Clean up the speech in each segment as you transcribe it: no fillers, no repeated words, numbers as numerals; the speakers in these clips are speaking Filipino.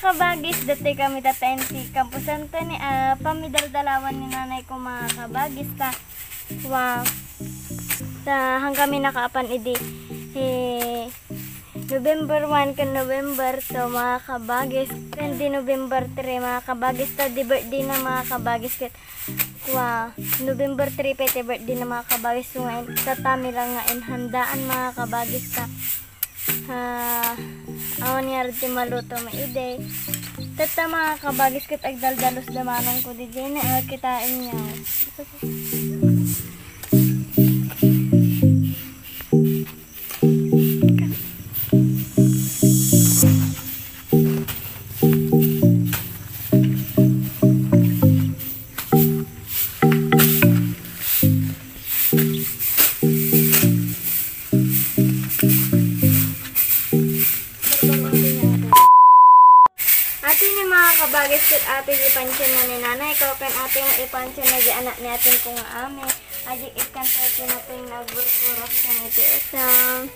kabagis, dati kami datayin si Kampusan to ni pamidaldalawan ni nanay ko mga kabagis ta. Wow. Hanggang kami nakaapan idi. November 1 kan November to mga kabagis. Di November 3 mga kabagis ta. Di birthday na mga kabagis kit. Wow. November 3 pete birthday na mga kabagis. So ngayon tatami lang nga handaan mga kabagis ta. Awan nga rin maluto maide. Tata mga kabagis kit agdaldalos damanong ko di din na kitain niya. Ate ni mga kabagis kit ate ipansyon na ni nanay ko kan ate nga ipansyon na di anak ni ating kung ame adik ikan sa ito natin nagburburok sa ito isang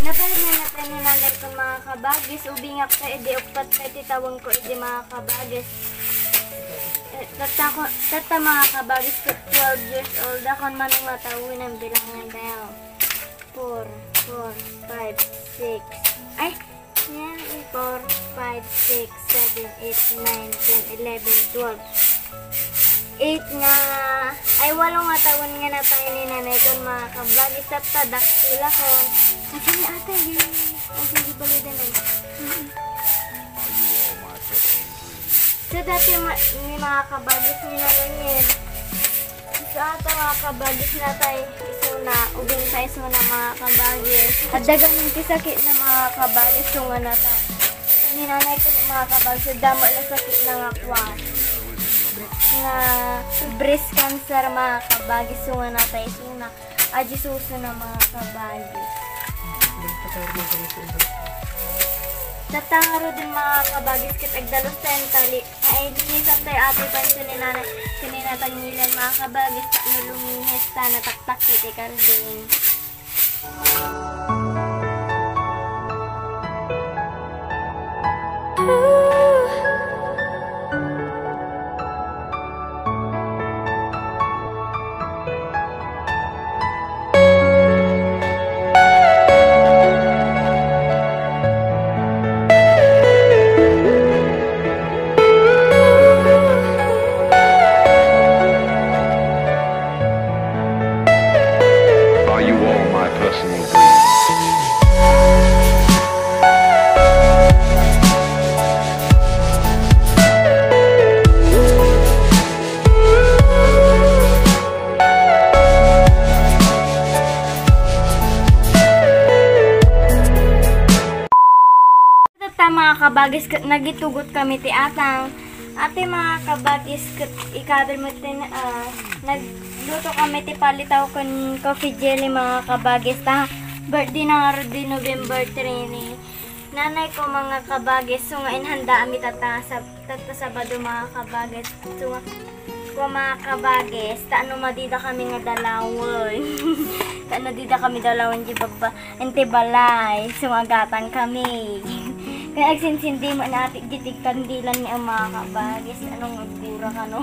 napalit na natin ni nanay ko mga kabagis ubingak sa edi upat sa titawang ko edi mga kabagis. Tata mga kabagis ko 12 years old akon manong matawin ang bilangan daw 4, 5, 6 ay yan 4, 5, 6, 7, 8, 9, 10, 11, 12 8 nga ay 8 nga taon nga na tayo ni nanay ko mga kabagis at tadak sila ko kasi ni ate yun ay balidan ay so dati ni mga kabagis nila rin so ata mga kabagis na tayo isuna ubing tayo isuna mga kabagis at dagang sakit na mga kabagis so nga na tayo ninanay ko mga kabagis damo lang sakit na nga kwan nga breast cancer mga kabagis so nga na tayo isuna aji suso na mga kabagis tatangaro din mga kabagis kit agdalos tayo tali ay dinisan tayo ate pansyon ni nanay kaninatanggilan mga kabagis ta nulungines ta nataktak kiti karding mga kabagis nagitugot kami ti atang ate mga kabagis ikadal mo tin nagluto kami ti palitaw kon coffee jelly mga kabagis ta birthday na nga di November 3 ni nanay ko mga kabagis so nga inhanda ami tata Sabado mga kabagis so nga mga kabagis ta ano madida kami nga dalawon ta ano dida kami dalawon di baba ente balay so agatan kami kaya agsinsindi mo natin gitig kandilan ni ang mga kabagis. Anong magpura ka, no?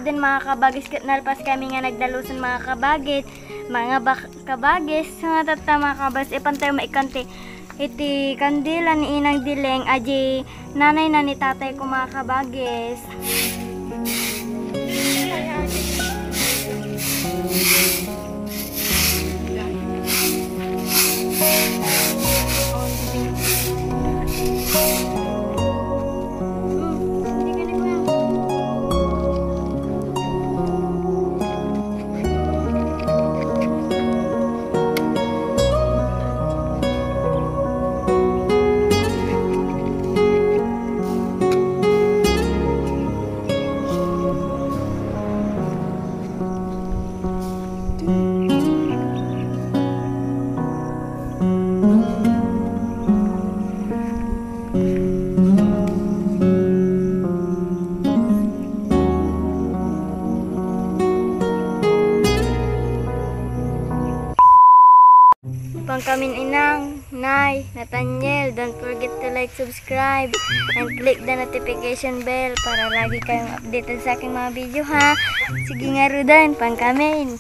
din mga kabagis nalpas kami nga nagdalusan mga kabagit mga kabagis nga tata mga kabagis ipantay maikanti iti kandila ni Inang Dileng, aji nanay na ni tatay ko mga kabagis. Pangkamin Inang, Nay, Nathaniel, don't forget to like, subscribe, and click the notification bell para lagi kayong updated sa aking mga video ha. Sige nga Rudan, pangkamin.